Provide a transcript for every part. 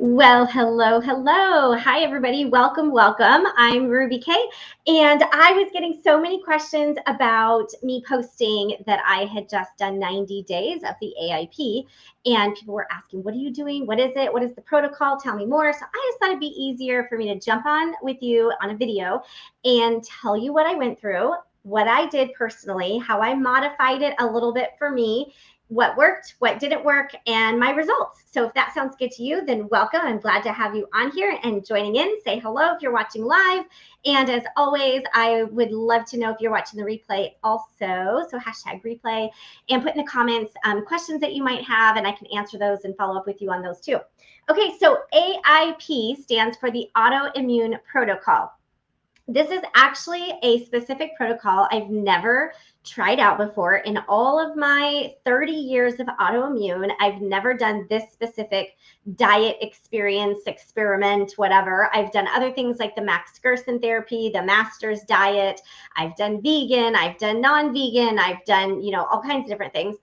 Well, hello, hello. Hi, everybody. Welcome, welcome. I'm Ruby K. And I was getting so many questions about me posting that I had just done 90 days of the AIP. And people were asking, what are you doing? What is it? What is the protocol? Tell me more. So I just thought it'd be easier for me to jump on with you on a video and tell you what I went through, what I did personally, how I modified it a little bit for me, what worked, what didn't work, and my results. So if that sounds good to you, then welcome. I'm glad to have you on here and joining in. Say hello if you're watching live. And as always, I would love to know if you're watching the replay also. So hashtag replay, and put in the comments questions that you might have, and I can answer those and follow up with you on those too. Okay, so AIP stands for the Autoimmune Protocol. This is actually a specific protocol I've never tried out before. In all of my 30 years of autoimmune, I've never done this specific diet experience, experiment, whatever. I've done other things like the Max Gerson therapy, the Master's diet. I've done vegan, I've done non-vegan, I've done, all kinds of different things.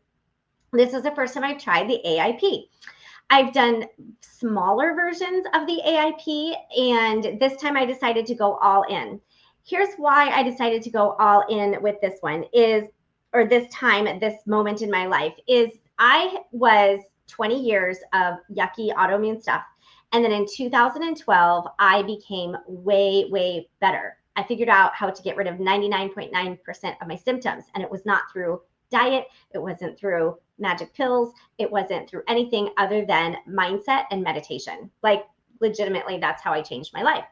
This is the first time I've tried the AIP. I've done smaller versions of the AIP, and this time I decided to go all in. Here's why I decided to go all in with this one or this time at this moment in my life, is I was 20 years of yucky autoimmune stuff. And then in 2012, I became way, way better. I figured out how to get rid of 99.9% of my symptoms, and it was not through diet. It wasn't through magic pills. It wasn't through anything other than mindset and meditation. Like legitimately, that's how I changed my life.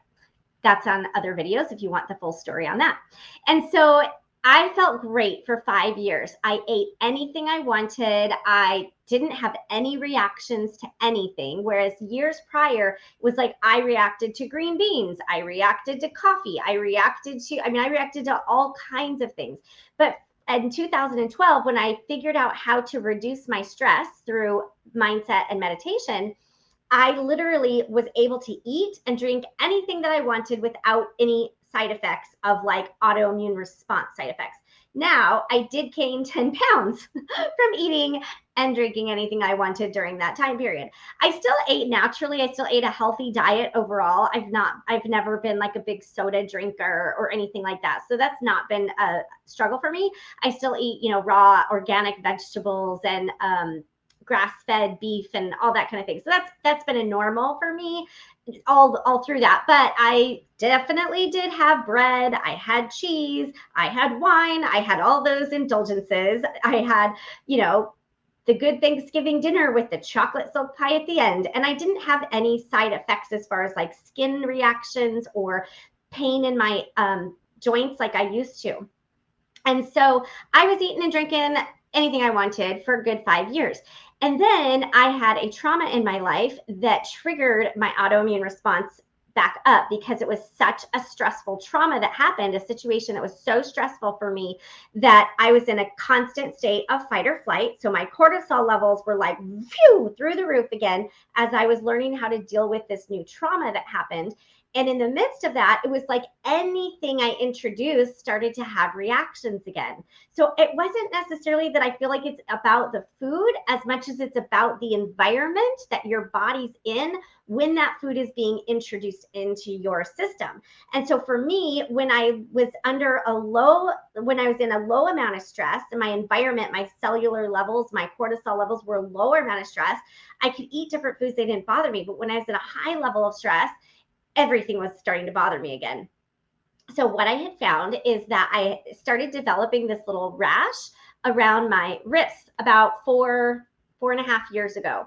That's on other videos if you want the full story on that. And so I felt great for 5 years. I ate anything I wanted. I didn't have any reactions to anything. Whereas years prior, it was like I reacted to green beans. I reacted to coffee. I reacted to all kinds of things. But in 2012, when I figured out how to reduce my stress through mindset and meditation, I literally was able to eat and drink anything that I wanted without any side effects of like autoimmune response side effects. Now, I did gain 10 pounds from eating and drinking anything I wanted during that time period. I still ate naturally. I still ate a healthy diet overall. I've never been like a big soda drinker or anything like that. So that's not been a struggle for me. I still eat, raw organic vegetables and grass-fed beef and all that kind of thing. So that's been a normal for me all through that. But I definitely did have bread. I had cheese. I had wine. I had all those indulgences. I had, the good Thanksgiving dinner with the chocolate silk pie at the end. And I didn't have any side effects as far as like skin reactions or pain in my joints like I used to. And so I was eating and drinking anything I wanted for a good 5 years. And then I had a trauma in my life that triggered my autoimmune response back up because it was such a stressful trauma that happened, a situation that was so stressful for me that I was in a constant state of fight or flight. So my cortisol levels were like through the roof again as I was learning how to deal with this new trauma that happened. And in the midst of that, it was like anything I introduced started to have reactions again. So it wasn't necessarily that I feel like it's about the food as much as it's about the environment that your body's in when that food is being introduced into your system. And so for me, when I was in a low amount of stress in my environment, my cellular levels, my cortisol levels were lower amount of stress, I could eat different foods, they didn't bother me. But when I was in a high level of stress, everything was starting to bother me again. So what I had found is that I started developing this little rash around my wrists about four and a half years ago.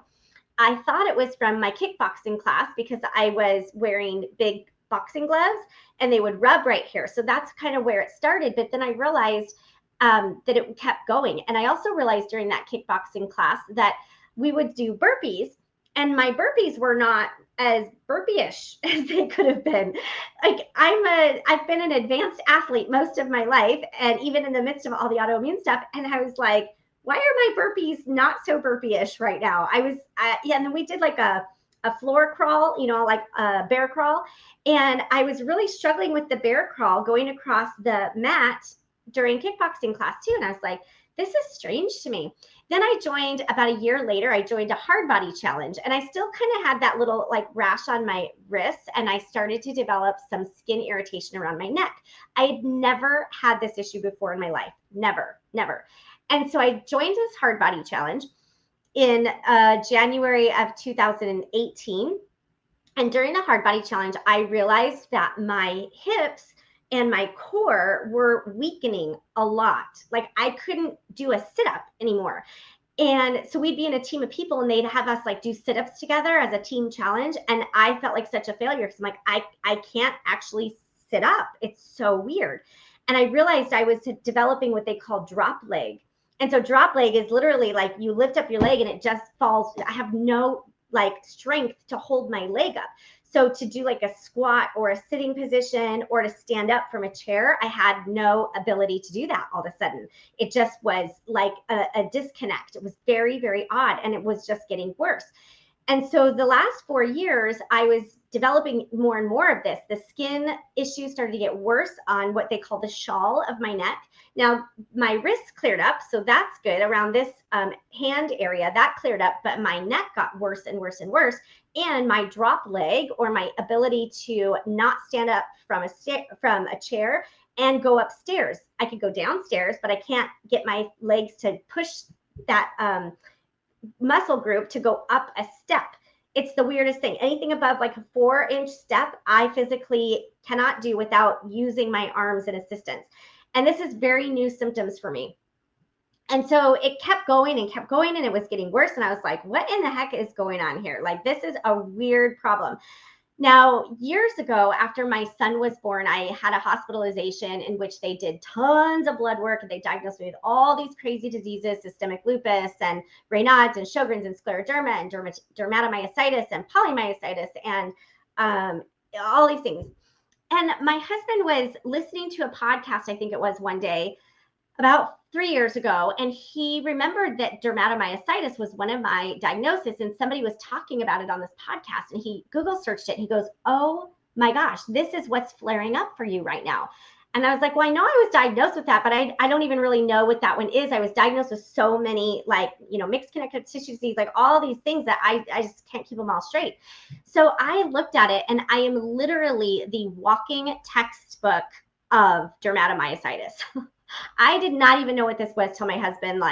I thought it was from my kickboxing class because I was wearing big boxing gloves and they would rub right here. So that's kind of where it started. But then I realized that it kept going. And I also realized during that kickboxing class that we would do burpees, and my burpees were not as burpee-ish as they could have been. Like I've been an advanced athlete most of my life, and even in the midst of all the autoimmune stuff. And I was like, why are my burpees not so burpee-ish right now? And then we did like a floor crawl, like a bear crawl. And I was really struggling with the bear crawl going across the mat during kickboxing class too. And I was like, this is strange to me. Then I joined about a year later, I joined a hard body challenge, and I still kind of had that little like rash on my wrist, and I started to develop some skin irritation around my neck. I had never had this issue before in my life. Never, never. And so I joined this hard body challenge in January of 2018. And during the hard body challenge, I realized that my hips and my core were weakening a lot. Like I couldn't do a sit up anymore. And so we'd be in a team of people and they'd have us like do sit-ups together as a team challenge. And I felt like such a failure because I'm like, I can't actually sit up. It's so weird. And I realized I was developing what they call drop leg. And so drop leg is literally like you lift up your leg and it just falls. I have no like strength to hold my leg up. So to do like a squat or a sitting position or to stand up from a chair, I had no ability to do that all of a sudden. It just was like a disconnect. It was very, very odd. And it was just getting worse. And so the last 4 years, I was developing more and more of this. The skin issues started to get worse on what they call the shawl of my neck. Now, my wrist cleared up, so that's good. Around this hand area, that cleared up, but my neck got worse and worse and worse. And my drop leg, or my ability to not stand up from a chair and go upstairs. I could go downstairs, but I can't get my legs to push that muscle group to go up a step. It's the weirdest thing. Anything above like a 4-inch step, I physically cannot do without using my arms and assistance. And this is very new symptoms for me. And so it kept going and kept going, and it was getting worse. And I was like, what in the heck is going on here? Like, this is a weird problem. Now, years ago, after my son was born, I had a hospitalization in which they did tons of blood work, and they diagnosed me with all these crazy diseases, systemic lupus and Raynaud's and Sjogren's and scleroderma and dermatomyositis and polymyositis and all these things. And my husband was listening to a podcast, I think it was one day, about 3 years ago, and he remembered that dermatomyositis was one of my diagnoses, and somebody was talking about it on this podcast, and he Google searched it, and he goes, oh my gosh, this is what's flaring up for you right now. And I was like, well, I know I was diagnosed with that, but I don't even really know what that one is. I was diagnosed with so many, like, mixed connective tissue disease, like all these things that I just can't keep them all straight. So I looked at it, and I am literally the walking textbook of dermatomyositis. I did not even know what this was till my husband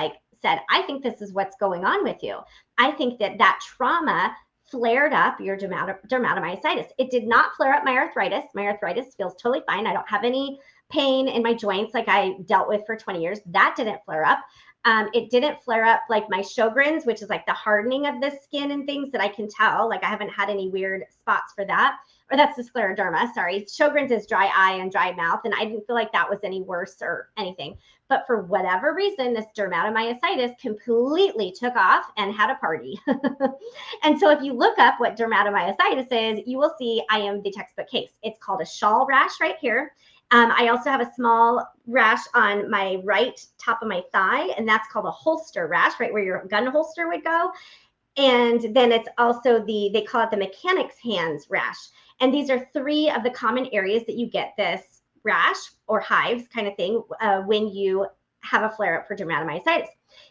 said, I think this is what's going on with you. I think that trauma flared up your dermatomyositis. It did not flare up my arthritis. My arthritis feels totally fine. I don't have any pain in my joints like I dealt with for 20 years. That didn't flare up. It didn't flare up like my Sjogren's, which is like the hardening of the skin and things that I can tell. Like I haven't had any weird spots for that. Or that's the scleroderma, sorry. Sjogren's is dry eye and dry mouth, and I didn't feel like that was any worse or anything. But for whatever reason, this dermatomyositis completely took off and had a party. And so if you look up what dermatomyositis is, you will see I am the textbook case. It's called a shawl rash right here. I also have a small rash on my right top of my thigh, and that's called a holster rash, right where your gun holster would go. And then it's also they call it the mechanic's hands rash. And these are 3 of the common areas that you get this rash or hives kind of thing when you have a flare up for dermatomyositis.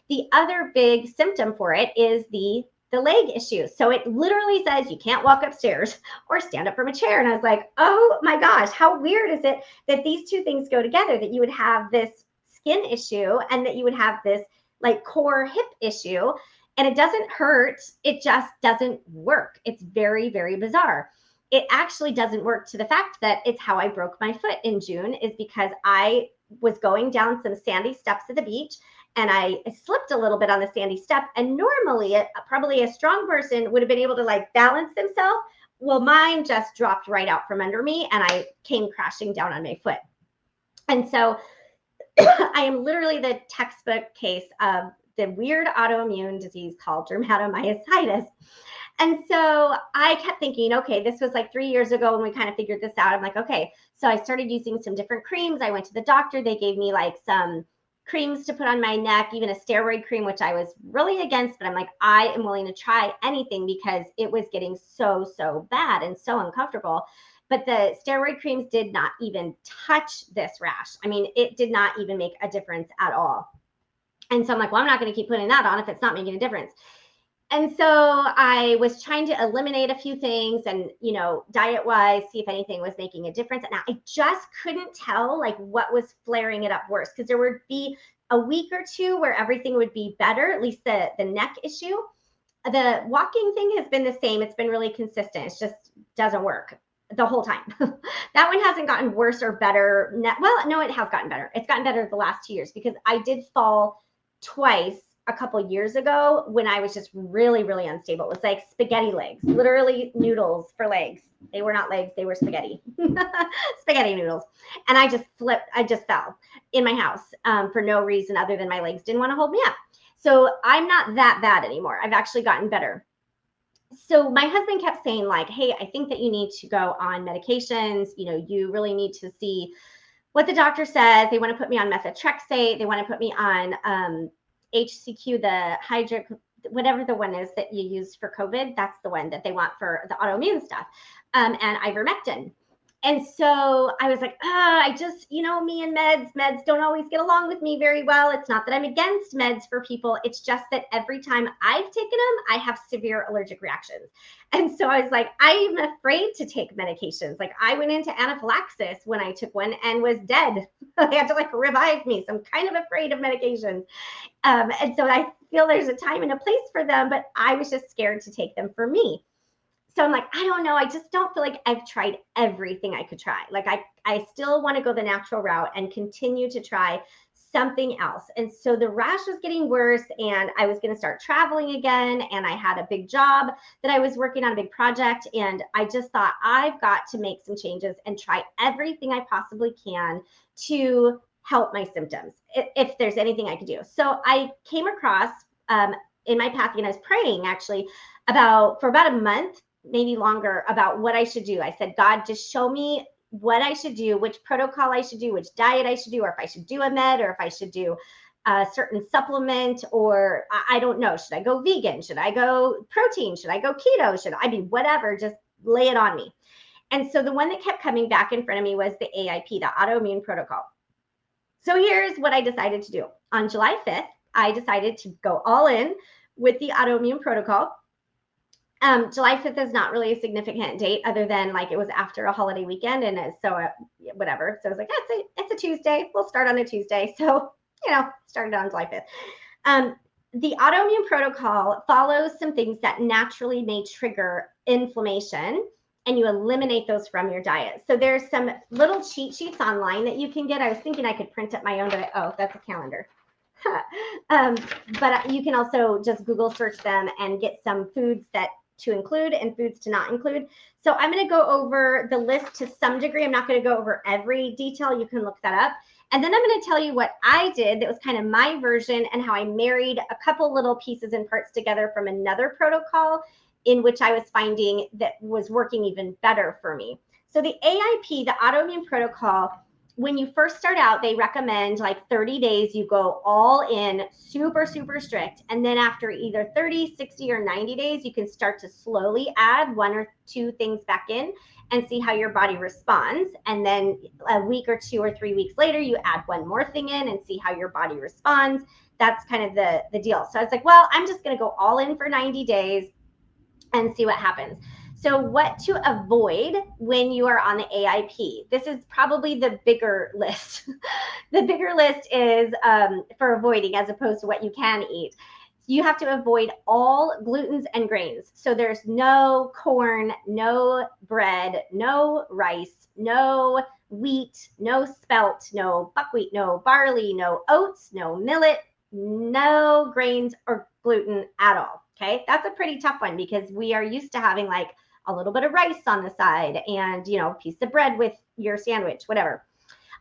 The other big symptom for it is the leg issue. So it literally says you can't walk upstairs or stand up from a chair. And I was like, oh my gosh, how weird is it that these 2 things go together, that you would have this skin issue and that you would have this like core hip issue. And it doesn't hurt. It just doesn't work. It's very, very bizarre. It actually doesn't work to the fact that it's how I broke my foot in June, is because I was going down some sandy steps at the beach and I slipped a little bit on the sandy step. And normally probably a strong person would have been able to balance themselves. Well, mine just dropped right out from under me and I came crashing down on my foot. And so I am literally the textbook case of the weird autoimmune disease called dermatomyositis. And so I kept thinking, okay, this was 3 years ago when we kind of figured this out. I'm like, okay, so I started using some different creams. I went to the doctor. They gave me some creams to put on my neck, even a steroid cream, which I was really against, but I'm like, I am willing to try anything because it was getting so bad and so uncomfortable. But the steroid creams did not even touch this rash. I mean, it did not even make a difference at all. And so I'm like, well, I'm not going to keep putting that on if it's not making a difference. And so I was trying to eliminate a few things and, diet wise, see if anything was making a difference. And I just couldn't tell like what was flaring it up worse, because there would be a week or two where everything would be better, at least the neck issue. The walking thing has been the same. It's been really consistent. It just doesn't work the whole time. That one hasn't gotten worse or better. Well, no, it has gotten better. It's gotten better the last 2 years, because I did fall twice a couple years ago when I was just really, really unstable. It was like spaghetti legs, literally noodles for legs. They were not legs, they were spaghetti. Spaghetti noodles. And I just flipped, I just fell in my house for no reason other than my legs didn't want to hold me up. So I'm not that bad anymore. I've actually gotten better. So my husband kept saying like, hey, I think that you need to go on medications. You really need to see what the doctor says. They want to put me on methotrexate. They want to put me on HCQ, the hydric, whatever the one is that you use for COVID. That's the one that they want for the autoimmune stuff, and ivermectin. And so I was like, I just, me and meds don't always get along with me very well. It's not that I'm against meds for people. It's just that every time I've taken them, I have severe allergic reactions. And so I was like, I'm afraid to take medications. Like I went into anaphylaxis when I took one and was dead. They had to like revive me. So I'm kind of afraid of medications. And so I feel there's a time and a place for them, but I was just scared to take them for me. So I'm like, I don't know. I just don't feel like I've tried everything I could try. Like I still want to go the natural route and continue to try something else. And so the rash was getting worse, and I was going to start traveling again. And I had a big job that I was working on, a big project. And I just thought I've got to make some changes and try everything I possibly can to help my symptoms, if there's anything I could do. So I came across in my path, and I was praying actually for about a month, maybe longer, about what I should do. I said, God, just show me what I should do, which protocol I should do, which diet I should do, or if I should do a med, or if I should do a certain supplement, or I don't know. Should I go vegan? Should I go protein? Should I go keto? Whatever, just lay it on me. And so the one that kept coming back in front of me was the AIP, the Autoimmune Protocol. So here's what I decided to do. On July 5th, I decided to go all in with the Autoimmune Protocol. July 5th is not really a significant date, other than like it was after a holiday weekend, and so whatever. So I was like, it's a Tuesday. We'll start on a Tuesday. So, started on July 5th. The Autoimmune Protocol follows some things that naturally may trigger inflammation, and you eliminate those from your diet. So there's some little cheat sheets online that you can get. I was thinking I could print up my own, but that's a calendar. But you can also just Google search them and get some foods to include and foods to not include. So I'm going to go over the list to some degree. I'm not going to go over every detail. You can look that up. And then I'm going to tell you what I did that was kind of my version, and how I married a couple little pieces and parts together from another protocol in which I was finding that was working even better for me. So the AIP, the Autoimmune Protocol, when you first start out, they recommend like 30 days, you go all in, super, super strict. And then after either 30, 60, or 90 days, you can start to slowly add 1 or 2 things back in and see how your body responds. And then a week or 2 or 3 weeks later, you add 1 more thing in and see how your body responds. That's kind of the deal. So I was like, well, I'm just going to go all in for 90 days and see what happens. So what to avoid when you are on the AIP. This is probably the bigger list. The bigger list is for avoiding, as opposed to what you can eat. You have to avoid all glutens and grains. So there's no corn, no bread, no rice, no wheat, no spelt, no buckwheat, no barley, no oats, no millet, no grains or gluten at all. Okay, that's a pretty tough one, because we are used to having like a little bit of rice on the side and, a piece of bread with your sandwich, whatever.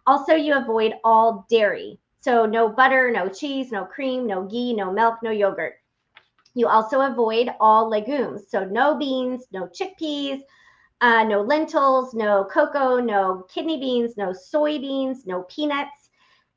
Also, you avoid all dairy. So no butter, no cheese, no cream, no ghee, no milk, no yogurt. You also avoid all legumes. So no beans, no chickpeas, no lentils, no cocoa, no kidney beans, no soybeans, no peanuts.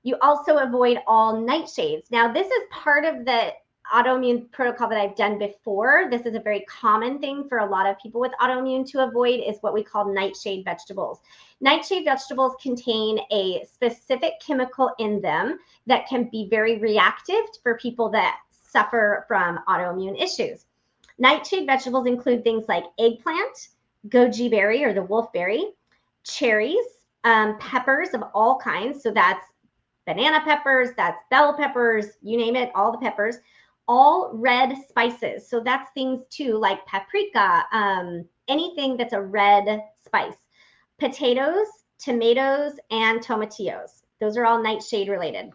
You also avoid all nightshades. Now, this is part of the autoimmune protocol that I've done before, this is a very common thing for a lot of people with autoimmune to avoid, is what we call nightshade vegetables. Nightshade vegetables contain a specific chemical in them that can be very reactive for people that suffer from autoimmune issues. Nightshade vegetables include things like eggplant, goji berry or the wolfberry, cherries, peppers of all kinds. So that's banana peppers, that's bell peppers, you name it, all the peppers, all red spices. So that's things too like paprika, anything that's a red spice. Potatoes, tomatoes, and tomatillos. Those are all nightshade related.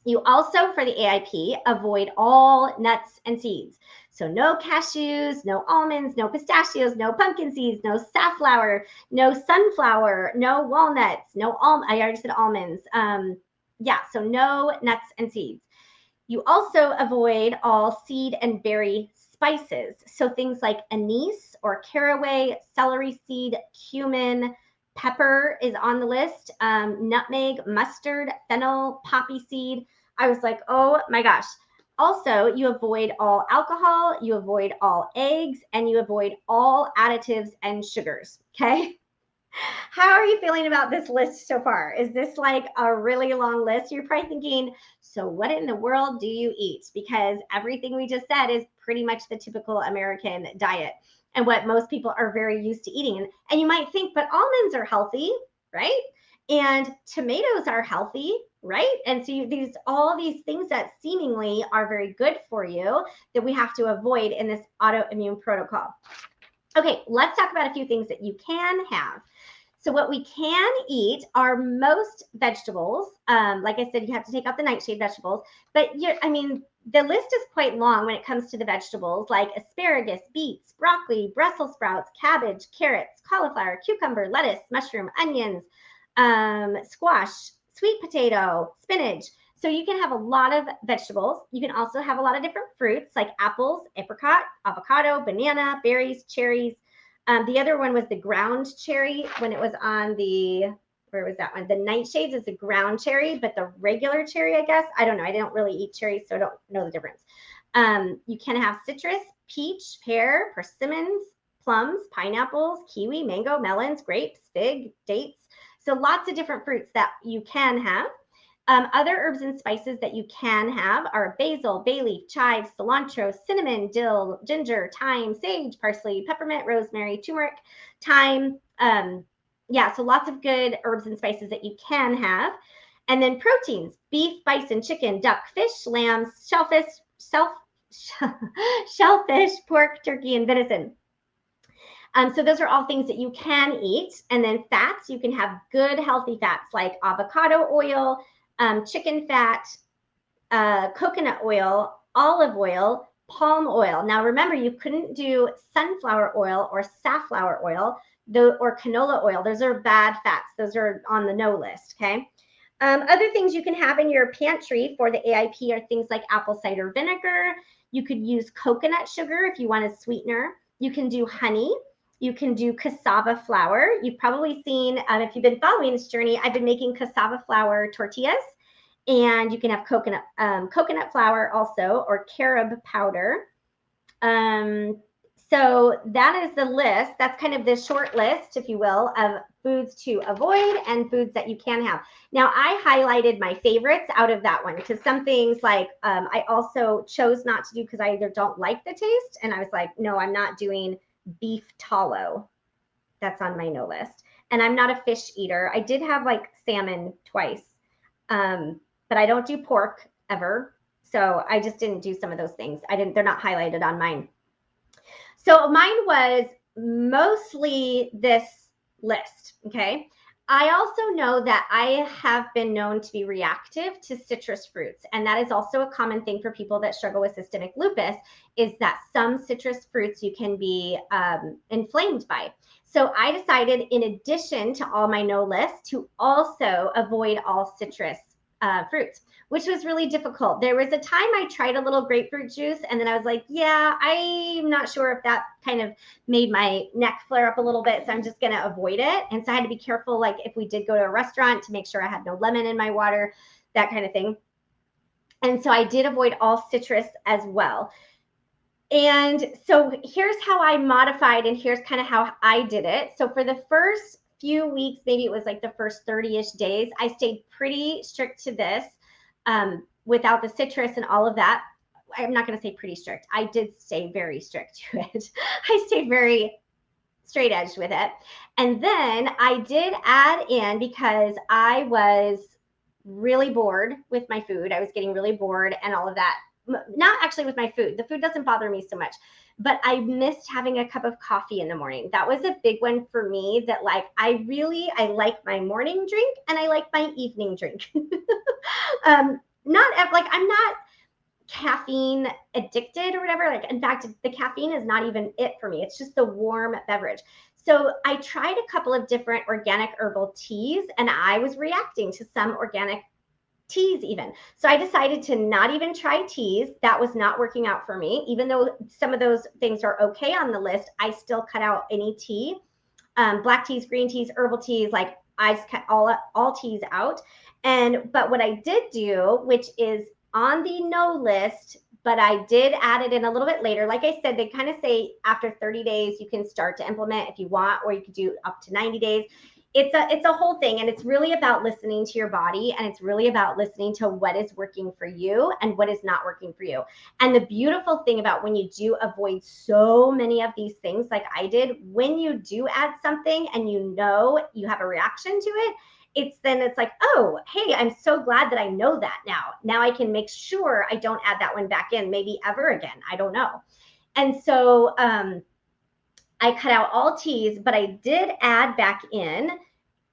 You also, for the AIP, avoid all nuts and seeds. So no cashews, no almonds, no pistachios, no pumpkin seeds, no safflower, no sunflower, no walnuts, no I already said almonds. So no nuts and seeds. You also avoid all seed and berry spices. So things like anise or caraway, celery seed, cumin, pepper is on the list, nutmeg, mustard, fennel, poppy seed. I was like, oh my gosh. Also, you avoid all alcohol, you avoid all eggs, and you avoid all additives and sugars, okay? How are you feeling about this list so far? Is this like a really long list? You're probably thinking, so what in the world do you eat? Because everything we just said is pretty much the typical American diet and what most people are very used to eating. And you might think, but almonds are healthy, right? And tomatoes are healthy, right? And so all these things that seemingly are very good for you that we have to avoid in this autoimmune protocol. Okay, let's talk about a few things that you can have. So what we can eat are most vegetables. Like I said, you have to take out the nightshade vegetables, but the list is quite long when it comes to the vegetables, like asparagus, beets, broccoli, Brussels sprouts, cabbage, carrots, cauliflower, cucumber, lettuce, mushroom, onions, squash, sweet potato, spinach. So you can have a lot of vegetables. You can also have a lot of different fruits like apples, apricot, avocado, banana, berries, cherries. The other one was the ground cherry when it was on where was that one? The nightshades is the ground cherry, but the regular cherry, I guess, I don't know. I don't really eat cherries, so I don't know the difference. You can have citrus, peach, pear, persimmons, plums, pineapples, kiwi, mango, melons, grapes, fig, dates. So lots of different fruits that you can have. Other herbs and spices that you can have are basil, bay leaf, chive, cilantro, cinnamon, dill, ginger, thyme, sage, parsley, peppermint, rosemary, turmeric, thyme. So lots of good herbs and spices that you can have. And then proteins, beef, bison, chicken, duck, fish, lamb, shellfish, pork, turkey, and venison. So those are all things that you can eat. And then fats, you can have good healthy fats like avocado oil, chicken fat, coconut oil, olive oil, palm oil. Now remember, you couldn't do sunflower oil or safflower oil or canola oil. Those are bad fats. Those are on the no list, okay? Other things you can have in your pantry for the AIP are things like apple cider vinegar. You could use coconut sugar if you want a sweetener. You can do honey. You can do cassava flour. You've probably seen, if you've been following this journey, I've been making cassava flour tortillas, and you can have coconut flour also, or carob powder. So that is the list. That's kind of the short list, if you will, of foods to avoid and foods that you can have. Now, I highlighted my favorites out of that one because some things like I also chose not to do because I either don't like the taste, and I was like, no, I'm not doing beef tallow. That's on my no list. And I'm not a fish eater. I did have like salmon twice, but I don't do pork ever. So I just didn't do some of those things. They're not highlighted on mine. So mine was mostly this list, okay? I also know that I have been known to be reactive to citrus fruits, and that is also a common thing for people that struggle with systemic lupus, is that some citrus fruits you can be inflamed by. So I decided, in addition to all my no list, to also avoid all citrus fruits, which was really difficult. There was a time I tried a little grapefruit juice, and then I was like, yeah, I'm not sure if that kind of made my neck flare up a little bit, so I'm just going to avoid it. And so I had to be careful, like if we did go to a restaurant, to make sure I had no lemon in my water, that kind of thing. And so I did avoid all citrus as well. And so here's how I modified, and here's kind of how I did it. So for the first few weeks, maybe it was like the first 30-ish days, I stayed pretty strict to this without the citrus and all of that. I'm not going to say pretty strict. I did stay very strict to it. I stayed very straight edged with it. And then I did add in, because I was really bored with my food. I was getting really bored and all of that. Not actually with my food. The food doesn't bother me so much, but I missed having a cup of coffee in the morning. That was a big one for me, that like I like my morning drink and I like my evening drink. Not like I'm not caffeine addicted or whatever. Like, in fact, the caffeine is not even it for me. It's just the warm beverage. So I tried a couple of different organic herbal teas, and I was reacting to some organic teas even. So I decided to not even try teas. That was not working out for me. Even though some of those things are okay on the list, I still cut out any tea, black teas, green teas, herbal teas. Like, I just cut all teas out. But what I did do, which is on the no list, but I did add it in a little bit later. Like I said, they kind of say after 30 days, you can start to implement if you want, or you could do up to 90 days. It's a whole thing, and it's really about listening to your body, and it's really about listening to what is working for you and what is not working for you. And the beautiful thing about when you do avoid so many of these things like I did, when you do add something and you know you have a reaction to it, it's like, oh, hey, I'm so glad that I know that now. Now I can make sure I don't add that one back in, maybe ever again. I don't know. And so I cut out all teas, but I did add back in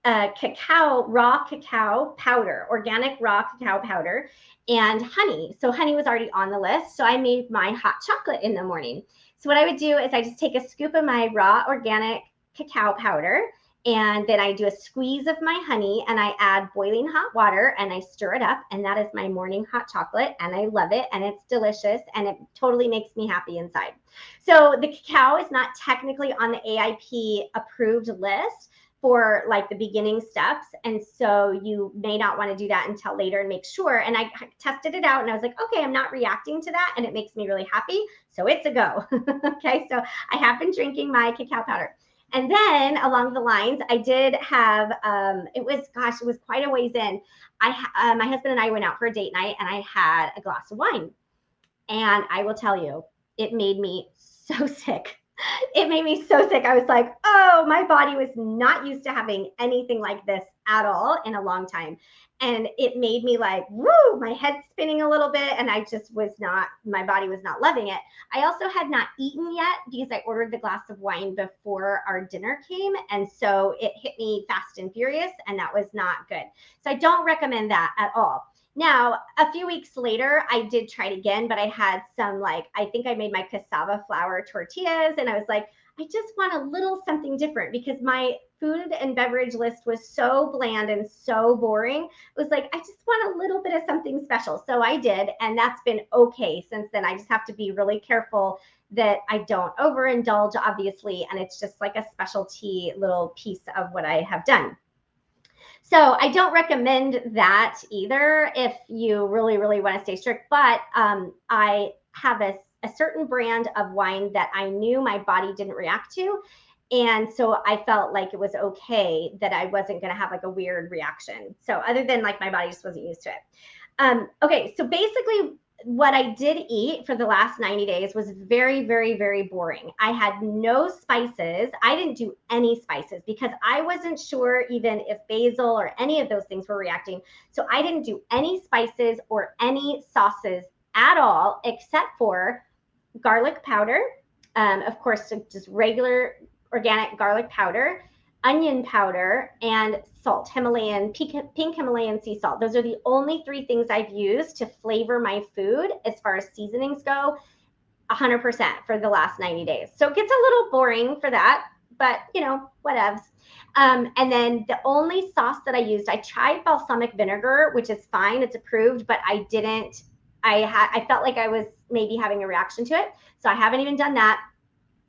raw cacao powder, organic raw cacao powder, and honey. So honey was already on the list. So I made my hot chocolate in the morning. So what I would do is I just take a scoop of my raw organic cacao powder, and then I do a squeeze of my honey, and I add boiling hot water, and I stir it up, and that is my morning hot chocolate, and I love it, and it's delicious, and it totally makes me happy inside. So the cacao is not technically on the AIP approved list for like the beginning steps, and so you may not want to do that until later and make sure. And I tested it out, and I was like, okay, I'm not reacting to that, and it makes me really happy, so it's a go. Okay, so I have been drinking my cacao powder. And then along the lines, I did have, it was quite a ways in. My husband and I went out for a date night, and I had a glass of wine. And I will tell you, it made me so sick. It made me so sick. I was like, oh, my body was not used to having anything like this at all in a long time. And it made me like, woo, my head spinning a little bit. And I just my body was not loving it. I also had not eaten yet because I ordered the glass of wine before our dinner came. And so it hit me fast and furious, and that was not good. So I don't recommend that at all. Now, a few weeks later, I did try it again, but I had some, I think I made my cassava flour tortillas, and I was like, I just want a little something different, because my food and beverage list was so bland and so boring. It was like, I just want a little bit of something special. So I did, and that's been okay since then. I just have to be really careful that I don't overindulge, obviously, and it's just like a specialty little piece of what I have done. So I don't recommend that either if you really, really want to stay strict. But I have a certain brand of wine that I knew my body didn't react to. And so I felt like it was okay that I wasn't going to have like a weird reaction. So other than like my body just wasn't used to it. Okay, so basically what I did eat for the last 90 days was very, very, very boring. I had no spices. I didn't do any spices because I wasn't sure even if basil or any of those things were reacting. So I didn't do any spices or any sauces at all, except for garlic powder. Of course, just regular organic garlic powder, onion powder, and salt, pink Himalayan sea salt. Those are the only 3 things I've used to flavor my food as far as seasonings go, 100% for the last 90 days. So it gets a little boring for that, but whatevs. And then the only sauce that I used, I tried balsamic vinegar, which is fine, it's approved, but I felt like I was maybe having a reaction to it. So I haven't even done that.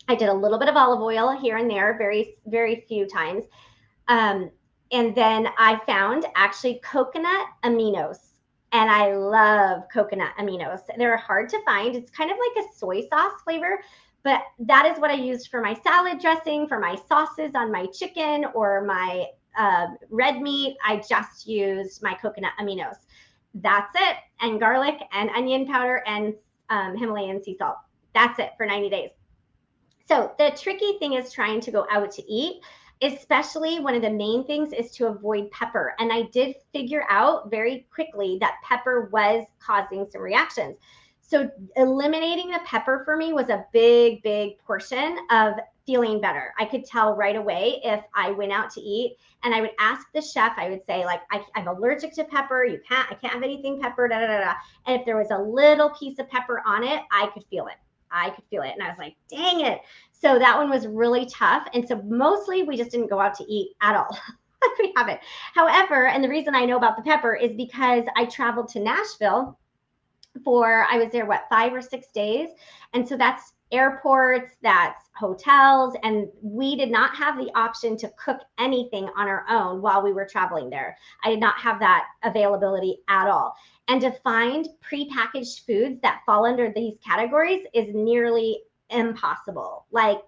I did a little bit of olive oil here and there, very, very few times. And then I found actually coconut aminos. And I love coconut aminos. They're hard to find. It's kind of like a soy sauce flavor, but that is what I used for my salad dressing, for my sauces on my chicken or my red meat. I just used my coconut aminos. That's it. And garlic and onion powder and Himalayan sea salt. That's it for 90 days. So the tricky thing is trying to go out to eat, especially one of the main things is to avoid pepper. And I did figure out very quickly that pepper was causing some reactions. So eliminating the pepper for me was a big, big portion of feeling better. I could tell right away if I went out to eat and I would ask the chef, I would say like, I'm allergic to pepper. I can't have anything pepper, da, da, da, da. And if there was a little piece of pepper on it, I could feel it. And I was like, dang it. So that one was really tough. And so mostly we just didn't go out to eat at all. We haven't. However, and the reason I know about the pepper is because I traveled to Nashville I was there, 5 or 6 days. And so that's airports, that's hotels. And we did not have the option to cook anything on our own while we were traveling there. I did not have that availability at all. And to find prepackaged foods that fall under these categories is nearly impossible. Like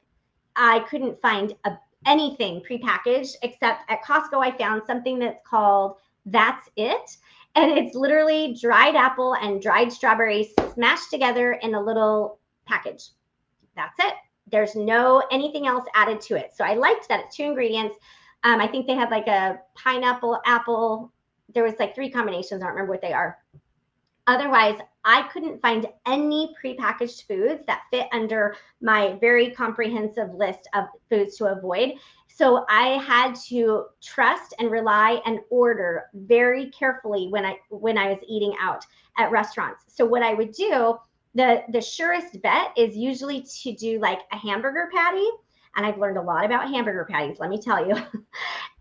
I couldn't find anything prepackaged except at Costco, I found something that's called That's It. And it's literally dried apple and dried strawberries smashed together in a little package. That's it. There's no anything else added to it. So I liked that it's 2 ingredients. I think they had like a pineapple, apple. There was like 3 combinations. I don't remember what they are. Otherwise, I couldn't find any prepackaged foods that fit under my very comprehensive list of foods to avoid. So I had to trust and rely and order very carefully when I was eating out at restaurants. So what I would do, the surest bet is usually to do like a hamburger patty. And I've learned a lot about hamburger patties, let me tell you.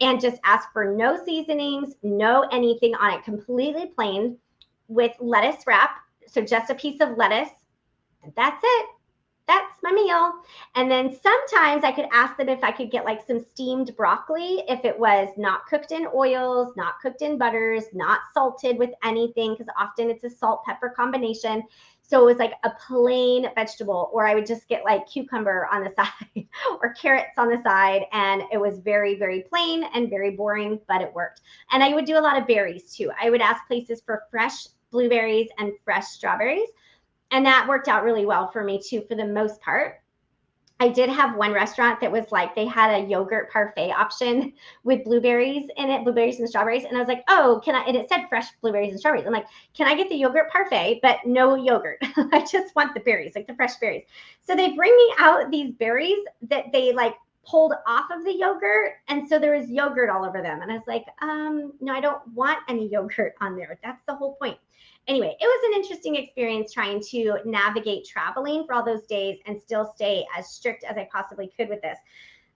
And just ask for no seasonings, no anything on it, completely plain with lettuce wrap. So just a piece of lettuce. And that's it. That's my meal. And then sometimes I could ask them if I could get like some steamed broccoli if it was not cooked in oils, not cooked in butters, not salted with anything, because often it's a salt pepper combination. So it was like a plain vegetable, or I would just get like cucumber on the side or carrots on the side. And it was very, very plain and very boring, but it worked. And I would do a lot of berries too. I would ask places for fresh blueberries and fresh strawberries. And that worked out really well for me too, for the most part. I did have one restaurant that was like, they had a yogurt parfait option with blueberries in it, blueberries and strawberries. And I was like, oh, can I, and it said fresh blueberries and strawberries. I'm like, can I get the yogurt parfait, but no yogurt? I just want the berries, like the fresh berries. So they bring me out these berries that they like pulled off of the yogurt. And so there was yogurt all over them. And I was like, no, I don't want any yogurt on there. That's the whole point. Anyway, it was an interesting experience trying to navigate traveling for all those days and still stay as strict as I possibly could with this.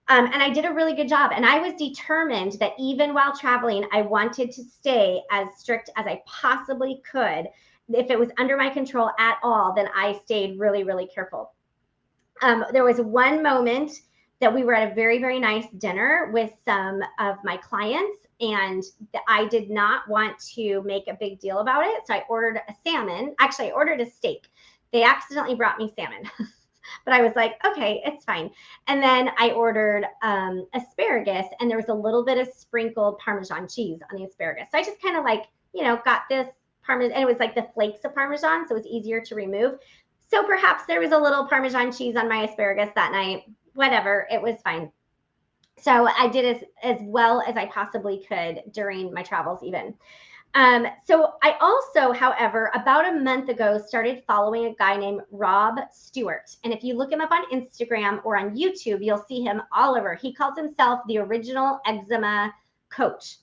And I did a really good job. And I was determined that even while traveling, I wanted to stay as strict as I possibly could. If it was under my control at all, then I stayed really, really careful. There was one moment that we were at a very, very nice dinner with some of my clients, and I did not want to make a big deal about it. So I ordered a salmon. Actually, I ordered a steak. They accidentally brought me salmon, but I was like, okay, it's fine. And then I ordered asparagus, and there was a little bit of sprinkled Parmesan cheese on the asparagus. So I just kind of like, got this Parmesan, and it was like the flakes of Parmesan, so it was easier to remove. So perhaps there was a little Parmesan cheese on my asparagus that night. Whatever, it was fine. So I did as well as I possibly could during my travels even. So I also, however, about a month ago, started following a guy named Rob Stewart. And if you look him up on Instagram or on YouTube, you'll see him all over. He calls himself the original eczema coach.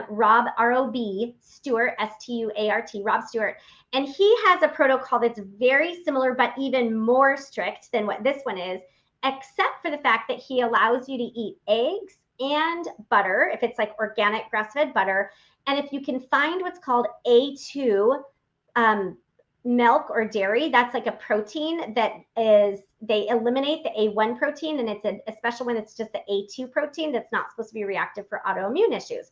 Rob, R-O-B, Stewart, S-T-U-A-R-T, Rob Stewart. And he has a protocol that's very similar, but even more strict than what this one is, except for the fact that he allows you to eat eggs and butter, if it's like organic grass-fed butter. And if you can find what's called A2 milk or dairy, that's like a protein that is, they eliminate the A1 protein, and it's a special one that's just the A2 protein that's not supposed to be reactive for autoimmune issues.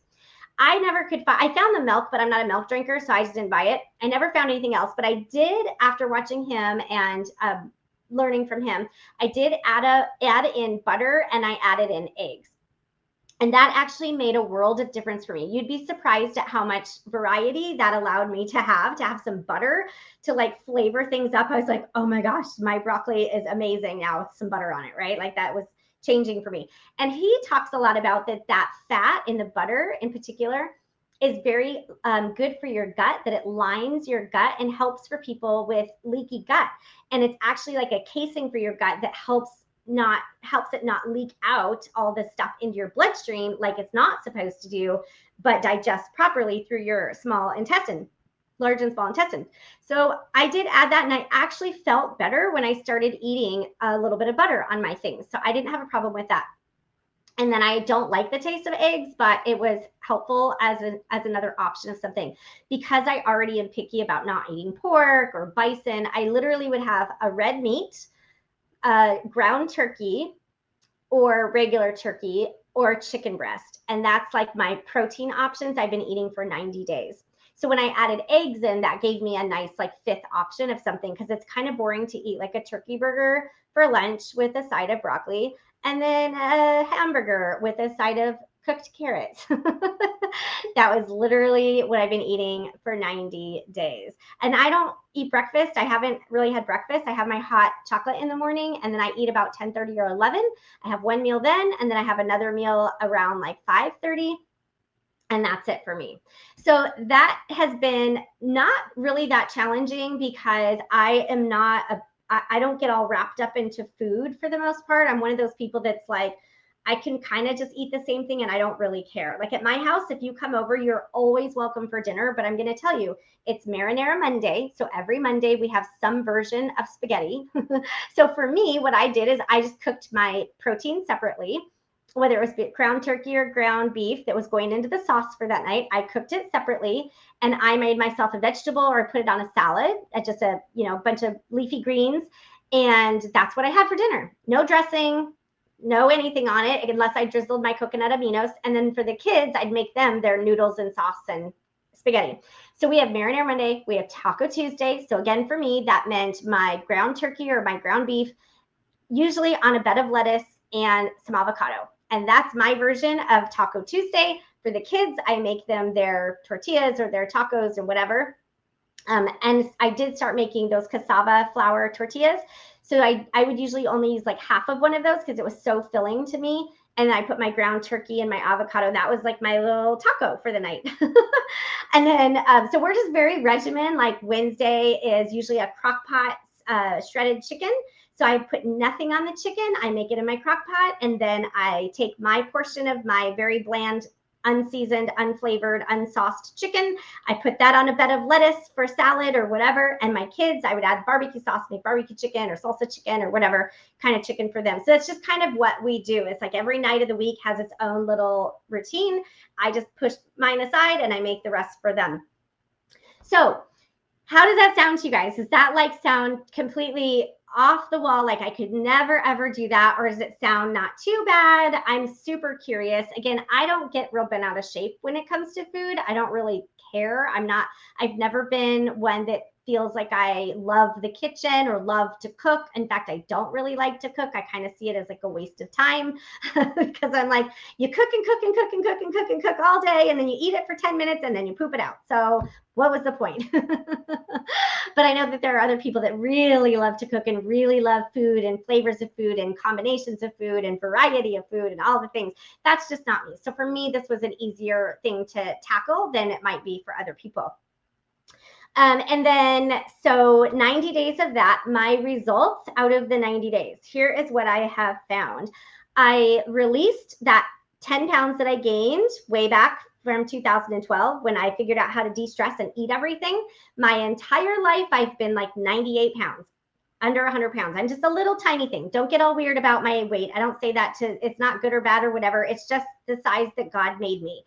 I never could find, I found the milk, but I'm not a milk drinker, so I just didn't buy it. I never found anything else, but I did, after watching him and learning from him, I did add in butter, and I added in eggs. And that actually made a world of difference for me. You'd be surprised at how much variety that allowed me to have some butter to like flavor things up. I was like, oh my gosh, my broccoli is amazing now with some butter on it, right? Like that was changing for me. And he talks a lot about that fat in the butter in particular is very good for your gut, that it lines your gut and helps for people with leaky gut. And it's actually like a casing for your gut that helps it not leak out all this stuff into your bloodstream like it's not supposed to do, but digest properly through your small intestine, large and small intestine. So I did add that, and I actually felt better when I started eating a little bit of butter on my things. So I didn't have a problem with that. And then I don't like the taste of eggs, but it was helpful as another option of something. Because I already am picky about not eating pork or bison, I literally would have a red meat, ground turkey or regular turkey or chicken breast. And that's like my protein options I've been eating for 90 days. So when I added eggs in, that gave me a nice like fifth option of something, because it's kind of boring to eat like a turkey burger for lunch with a side of broccoli and then a hamburger with a side of cooked carrots. That was literally what I've been eating for 90 days. And I don't eat breakfast. I haven't really had breakfast. I have my hot chocolate in the morning, and then I eat about 10:30 or 11. I have one meal then, and then I have another meal around like 5:30. And that's it for me. So that has been not really that challenging, because I don't get all wrapped up into food for the most part. I'm one of those people that's like, I can kind of just eat the same thing and I don't really care. Like at my house, if you come over, you're always welcome for dinner, but I'm going to tell you, it's Marinara Monday. So every Monday we have some version of spaghetti. So for me, what I did is I just cooked my protein separately, whether it was ground turkey or ground beef that was going into the sauce for that night. I cooked it separately, and I made myself a vegetable, or I put it on a salad, just a bunch of leafy greens. And that's what I had for dinner. No dressing, no anything on it, unless I drizzled my coconut aminos. And then for the kids, I'd make them their noodles and sauce and spaghetti. So we have Marinara Monday, we have Taco Tuesday. So again, for me, that meant my ground turkey or my ground beef, usually on a bed of lettuce and some avocado. And that's my version of Taco Tuesday. For the kids, I make them their tortillas or their tacos or whatever. And I did start making those cassava flour tortillas. So I would usually only use like half of one of those because it was so filling to me. And then I put my ground turkey and my avocado. That was like my little taco for the night. And then, so we're just very regimen. Like Wednesday is usually a crock pot shredded chicken. So I put nothing on the chicken. I make it in my crock pot. And then I take my portion of my very bland, unseasoned, unflavored, unsauced chicken. I put that on a bed of lettuce for salad or whatever. And my kids, I would add barbecue sauce, make barbecue chicken or salsa chicken or whatever kind of chicken for them. So that's just kind of what we do. It's like every night of the week has its own little routine. I just push mine aside and I make the rest for them. So how does that sound to you guys? Does that like sound completely off the wall, like I could never ever do that? Or does it sound not too bad? I'm super curious. Again, I don't get real bent out of shape when it comes to food. I don't really care. I've never been one that feels like I love the kitchen or love to cook. In fact, I don't really like to cook. I kind of see it as like a waste of time because I'm like, you cook and cook and cook and cook and cook and cook all day, and then you eat it for 10 minutes and then you poop it out. So what was the point? But I know that there are other people that really love to cook and really love food and flavors of food and combinations of food and variety of food and all the things. That's just not me. So for me, this was an easier thing to tackle than it might be for other people. And then, so 90 days of that, my results out of the 90 days, here is what I have found. I released that 10 pounds that I gained way back from 2012 when I figured out how to de-stress and eat everything. My entire life, I've been like 98 pounds, under 100 pounds. I'm just a little tiny thing. Don't get all weird about my weight. I don't say that it's not good or bad or whatever. It's just the size that God made me.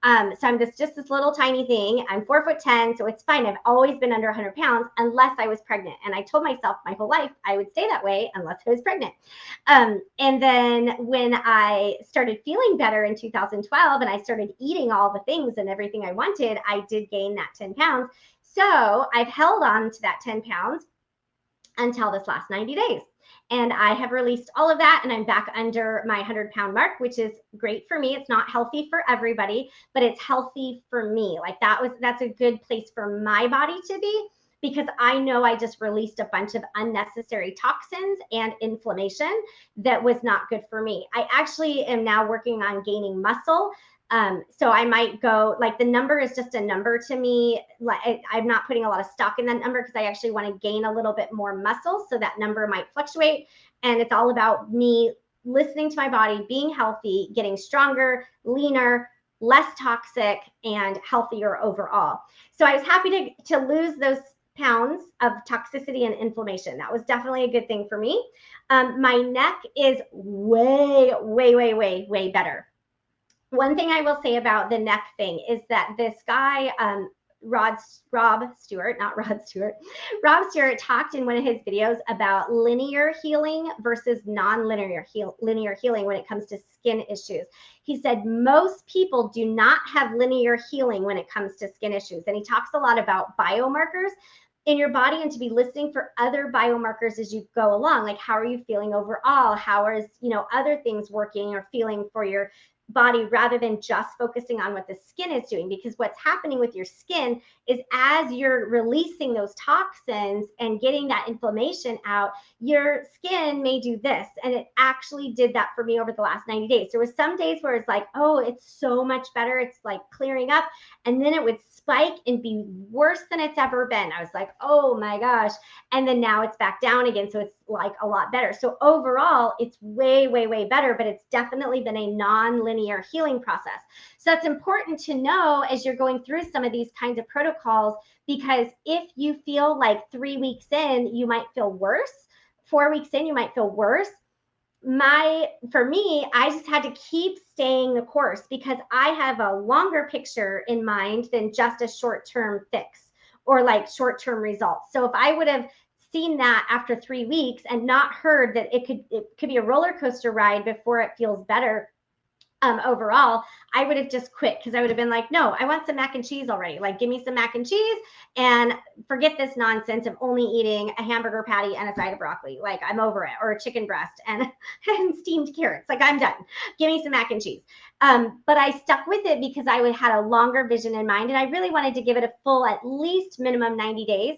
So I'm just this little tiny thing. I'm 4'10", so it's fine. I've always been under 100 pounds unless I was pregnant. And I told myself my whole life I would stay that way unless I was pregnant. And then when I started feeling better in 2012 and I started eating all the things and everything I wanted, I did gain that 10 pounds. So I've held on to that 10 pounds until this last 90 days. And I have released all of that and I'm back under my 100-pound mark, which is great for me. It's not healthy for everybody, but it's healthy for me. Like that's a good place for my body to be, because I know I just released a bunch of unnecessary toxins and inflammation that was not good for me. I actually am now working on gaining muscle. So I might go, like, the number is just a number to me. Like, I'm not putting a lot of stock in that number because I actually want to gain a little bit more muscle. So that number might fluctuate. And it's all about me listening to my body, being healthy, getting stronger, leaner, less toxic, and healthier overall. So I was happy to lose those pounds of toxicity and inflammation. That was definitely a good thing for me. My neck is way, way, way, way, way better. One thing I will say about the neck thing is that this guy, Rob Stewart talked in one of his videos about linear healing versus non-linear linear healing when it comes to skin issues. He said most people do not have linear healing when it comes to skin issues. And he talks a lot about biomarkers in your body and to be listening for other biomarkers as you go along. Like, how are you feeling overall? How is, other things working or feeling for your body, rather than just focusing on what the skin is doing. Because what's happening with your skin is as you're releasing those toxins and getting that inflammation out, your skin may do this. And it actually did that for me over the last 90 days. There was some days where it's like, oh, it's so much better. It's like clearing up. And then it would spike and be worse than it's ever been. I was like, oh my gosh. And then now it's back down again. So it's like a lot better. So overall, it's way, way, way better, but it's definitely been a non-linear healing process. So that's important to know as you're going through some of these kinds of protocols, because if you feel like 3 weeks in, you might feel worse. 4 weeks in, you might feel worse. For me, I just had to keep staying the course because I have a longer picture in mind than just a short-term fix or like short-term results. So if I would have seen that after 3 weeks and not heard that it could be a roller coaster ride before it feels better, overall, I would have just quit, because I would have been like, no, I want some mac and cheese already. Like, give me some mac and cheese and forget this nonsense of only eating a hamburger patty and a side of broccoli. Like, I'm over it. Or a chicken breast and steamed carrots. Like, I'm done. Give me some mac and cheese. But I stuck with it because I had a longer vision in mind, and I really wanted to give it a full, at least minimum 90 days.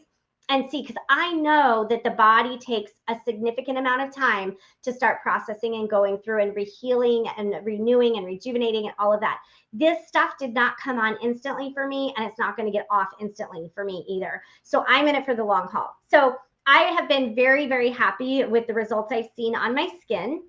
And see, because I know that the body takes a significant amount of time to start processing and going through and rehealing and renewing and rejuvenating and all of that. This stuff did not come on instantly for me, and it's not going to get off instantly for me either. So I'm in it for the long haul. So I have been very, very happy with the results I've seen on my skin.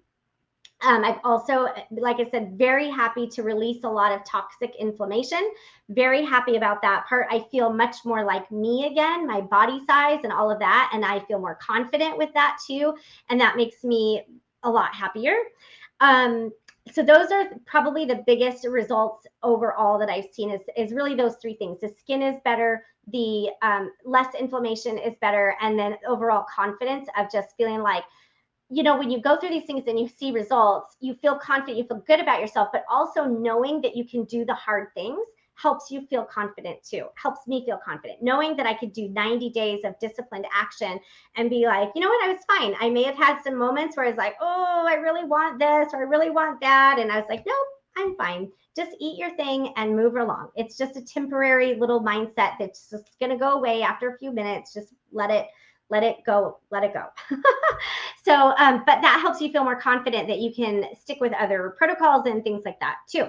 I've also, like I said, very happy to release a lot of toxic inflammation. Very happy about that part. I feel much more like me again, my body size and all of that. And I feel more confident with that too. And that makes me a lot happier. So those are probably the biggest results overall that I've seen is really those three things. The skin is better, the less inflammation is better, and then overall confidence of just feeling like, when you go through these things and you see results, you feel confident, you feel good about yourself, but also knowing that you can do the hard things helps you feel confident too, helps me feel confident. Knowing that I could do 90 days of disciplined action and be like, you know what, I was fine. I may have had some moments where I was like, oh, I really want this or I really want that. And I was like, nope, I'm fine. Just eat your thing and move along. It's just a temporary little mindset that's just going to go away after a few minutes. Just let it go. So, but that helps you feel more confident that you can stick with other protocols and things like that too.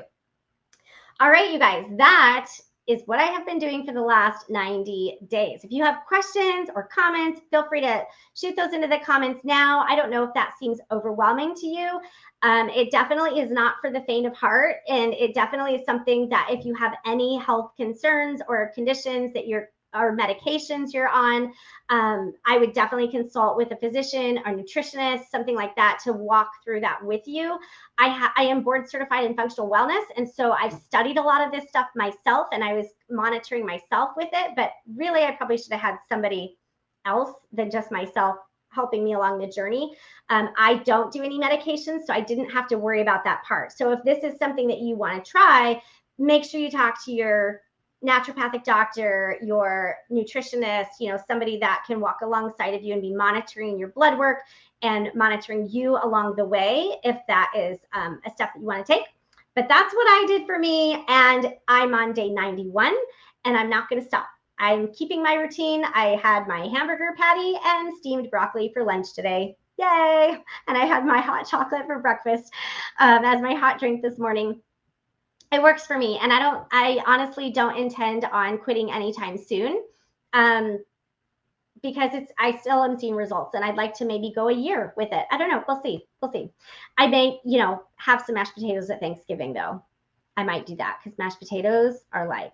All right, you guys, that is what I have been doing for the last 90 days. If you have questions or comments, feel free to shoot those into the comments now. I don't know if that seems overwhelming to you. It definitely is not for the faint of heart. And it definitely is something that if you have any health concerns or conditions that you're or medications you're on, I would definitely consult with a physician or nutritionist, something like that, to walk through that with you. I am board certified in functional wellness, and so I've studied a lot of this stuff myself, and I was monitoring myself with it. But really, I probably should have had somebody else than just myself helping me along the journey. I don't do any medications, so I didn't have to worry about that part. So if this is something that you want to try, make sure you talk to your naturopathic doctor, your nutritionist, somebody that can walk alongside of you and be monitoring your blood work and monitoring you along the way if that is a step that you want to take. But that's what I did for me, and I'm on day 91, and I'm not going to stop. I'm keeping my routine. I had my hamburger patty and steamed broccoli for lunch today. Yay! And I had my hot chocolate for breakfast as my hot drink this morning. It works for me, and I honestly don't intend on quitting anytime soon, because I still am seeing results, and I'd like to maybe go a year with it. I don't know. We'll see. I may, have some mashed potatoes at Thanksgiving though. I might do that because mashed potatoes are like,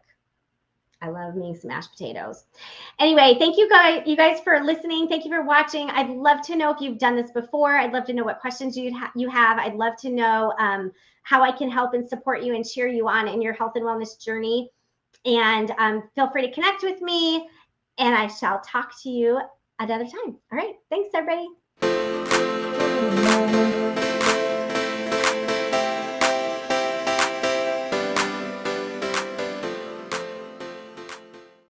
I love me some mashed potatoes. Anyway, thank you guys for listening. Thank you for watching. I'd love to know if you've done this before. I'd love to know what questions you have. I'd love to know how I can help and support you and cheer you on in your health and wellness journey. And feel free to connect with me, and I shall talk to you another time. All right. Thanks, everybody.